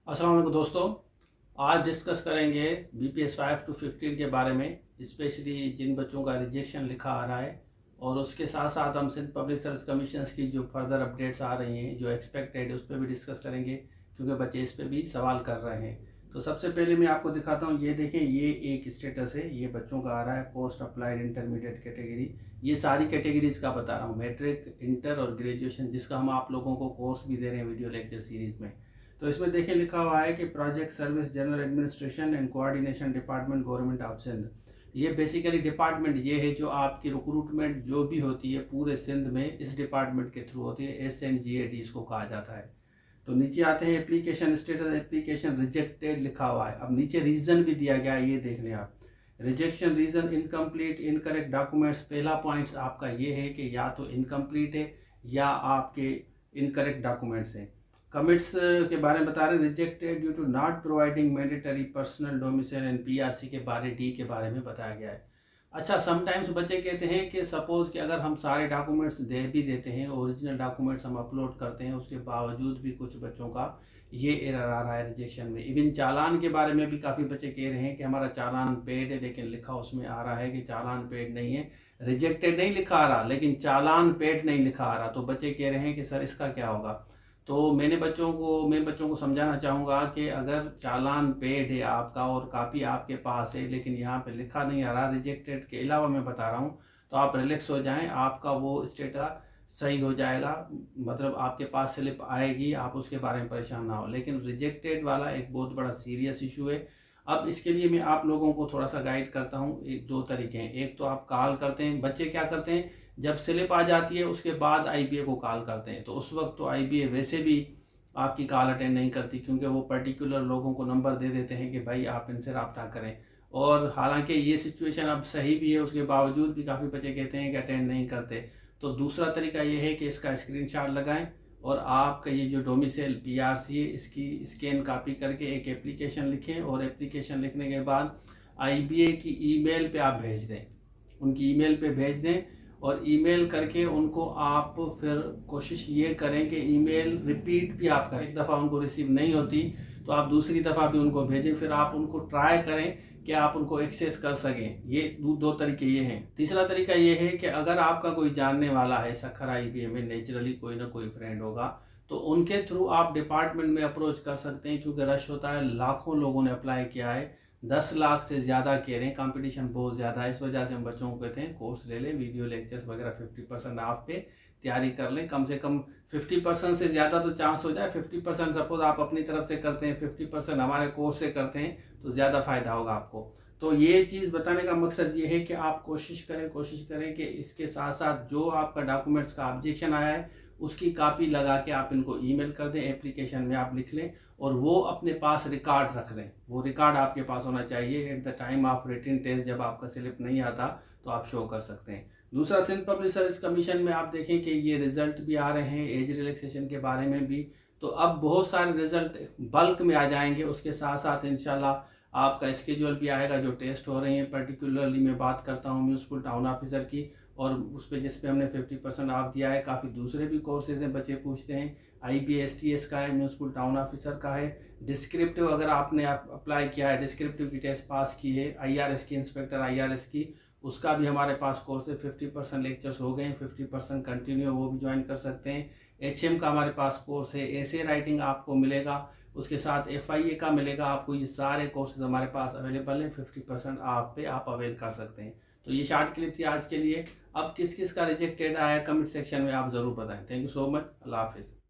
अस्सलाम वालेकुम दोस्तों, आज डिस्कस करेंगे BPS 5 to 15 के बारे में। स्पेशली जिन बच्चों का रिजेक्शन लिखा आ रहा है और उसके साथ साथ हम सिंध पब्लिक सर्विस कमीशन की जो फर्दर अपडेट्स आ रही हैं, जो एक्सपेक्टेड है, उस पर भी डिस्कस करेंगे क्योंकि बच्चे इस पर भी सवाल कर रहे हैं। तो सबसे पहले मैं आपको दिखाता हूँ, ये देखें, ये एक स्टेटस है, ये बच्चों का आ रहा है पोस्ट अप्लाइड इंटरमीडिएट कैटेगरी। ये सारी कैटेगरीज का बता रहा हूँ, मैट्रिक, इंटर और ग्रेजुएशन, जिसका हम आप लोगों को कोर्स भी दे रहे हैं वीडियो लेक्चर सीरीज में। तो इसमें देखें लिखा हुआ है कि project service general administration and coordination department government of Sindh. ये बेसिकली डिपार्टमेंट ये है जो आपकी रिक्रूटमेंट जो भी होती है पूरे सिंध में इस डिपार्टमेंट के थ्रू होती है। SNGAD इसको कहा जाता है। तो नीचे आते हैं, एप्लीकेशन स्टेटस, एप्लीकेशन रिजेक्टेड लिखा हुआ है। अब नीचे रीजन भी दिया गया है, ये देख लें आप। Rejection reason incomplete incorrect documents. पहला पॉइंट आपका ये है कि या तो इनकम्प्लीट है या आपके इनकरेक्ट डॉक्यूमेंट्स हैं। कमिट्स के बारे में बता रहे हैं, rejected due to not providing mandatory personal domicile and PRC के बारे डी के बारे में बताया गया है। अच्छा, समटाइम्स बच्चे कहते हैं कि सपोज कि अगर हम सारे डॉक्यूमेंट्स दे भी देते हैं, ओरिजिनल डॉक्यूमेंट्स हम अपलोड करते हैं, उसके बावजूद भी कुछ बच्चों का ये एरर आ रहा है रिजेक्शन में। इवन चालान के बारे में भी काफ़ी बच्चे कह रहे हैं कि हमारा चालान पेड है, लेकिन लिखा उसमें आ रहा है कि चालान पेड नहीं है। रिजेक्टेड नहीं लिखा आ रहा, लेकिन चालान पेड नहीं लिखा आ रहा। तो बच्चे कह रहे हैं कि सर इसका क्या होगा। तो मैं बच्चों को समझाना चाहूँगा कि अगर चालान पेड है आपका और कापी आपके पास है, लेकिन यहाँ पे लिखा नहीं आ रहा, रिजेक्टेड के अलावा मैं बता रहा हूँ, तो आप रिलैक्स हो जाएं, आपका वो स्टेटस सही हो जाएगा। मतलब आपके पास स्लिप आएगी, आप उसके बारे में परेशान ना हो। लेकिन रिजेक्टेड वाला एक बहुत बड़ा सीरियस इशू है। अब इसके लिए मैं आप लोगों को थोड़ा सा गाइड करता हूँ। एक दो तरीके हैं। एक तो आप कॉल करते हैं, बच्चे क्या करते हैं, जब स्लिप आ जाती है उसके बाद IBA को कॉल करते हैं। तो उस वक्त तो IBA वैसे भी आपकी कॉल अटेंड नहीं करती, क्योंकि वो पर्टिकुलर लोगों को नंबर दे देते हैं कि भाई आप इनसे रब्ता करें। और हालांकि ये सिचुएशन अब सही भी है, उसके बावजूद भी काफ़ी बच्चे कहते हैं कि अटेंड नहीं करते। तो दूसरा तरीका ये है कि इसका स्क्रीनशॉट लगाएं और आपका ये जो डोमिसाइल PRC है इसकी स्कैन कॉपी करके एक एप्लीकेशन लिखें, और एप्लीकेशन लिखने के बाद IBA की ईमेल पे आप भेज दें, उनकी ईमेल पे भेज दें। और ईमेल करके उनको आप फिर कोशिश ये करें कि ईमेल रिपीट भी आप करें। एक दफ़ा उनको रिसीव नहीं होती तो आप दूसरी दफ़ा भी उनको भेजें, फिर आप उनको ट्राई करें कि आप उनको एक्सेस कर सकें। ये दो तरीके ये हैं। तीसरा तरीका ये है कि अगर आपका कोई जानने वाला है सखर IBA में, नेचुरली कोई ना कोई फ्रेंड होगा, तो उनके थ्रू आप डिपार्टमेंट में अप्रोच कर सकते हैं, क्योंकि रश होता है, लाखों लोगों ने अप्लाई किया है, 10 लाख से ज़्यादा कह रहे हैं, कंपटीशन बहुत ज़्यादा है। इस वजह से हम बच्चों को कहते हैं कोर्स ले लें, वीडियो लेक्चर्स वगैरह 50% ऑफ पे तैयारी कर लें। कम से कम 50% से ज़्यादा तो चांस हो जाए। 50% सपोज आप अपनी तरफ से करते हैं, 50% हमारे कोर्स से करते हैं, तो ज़्यादा फ़ायदा होगा आपको। तो ये चीज़ बताने का मकसद ये है कि आप कोशिश करें कि इसके साथ साथ जो आपका डॉक्यूमेंट्स का ऑब्जेक्शन आया है उसकी कॉपी लगा के आप इनको ईमेल कर दें, एप्लीकेशन में आप लिख लें और वो अपने पास रिकॉर्ड रख लें। वो रिकॉर्ड आपके पास होना चाहिए at the time of written test. जब आपका स्लिप नहीं आता तो आप शो कर सकते हैं। दूसरा, सिंध पब्लिक सर्विस कमीशन में आप देखें कि ये रिजल्ट भी आ रहे हैं, एज रिलैक्सेशन के बारे में भी। तो अब बहुत सारे रिजल्ट बल्क में आ जाएंगे। उसके साथ साथ इंशाल्लाह आपका स्केड्यूल भी आएगा, जो टेस्ट हो रहे हैं। पर्टिकुलरली मैं बात करता हूँ म्यूनिसिपल टाउन ऑफिसर की, और उस पर जिस पे हमने 50% ऑफ दिया है। काफ़ी दूसरे भी कोर्सेज हैं, बच्चे पूछते हैं। IBA STS का है, म्यूनिसिपल टाउन ऑफिसर का है। डिस्क्रिप्टिव अगर आपने अप्लाई किया है, डिस्क्रिप्टिव की टेस्ट पास की है, IRS की, इंस्पेक्टर IRS की, उसका भी हमारे पास कोर्स है। 50% लेक्चर्स हो गए हैं, 50% कंटिन्यू, वो भी ज्वाइन कर सकते हैं। HM का हमारे पास कोर्स है, एसे राइटिंग आपको मिलेगा, उसके साथ FIA का मिलेगा आपको। ये सारे कोर्सेज हमारे पास अवेलेबल हैं, 50% ऑफ पे आप अवेल कर सकते हैं। तो ये शॉर्ट क्लिप थी आज के लिए। अब किस किस का रिजेक्टेड आया कमेंट सेक्शन में आप ज़रूर बताएं। Thank you so much. Allah हाफिज़।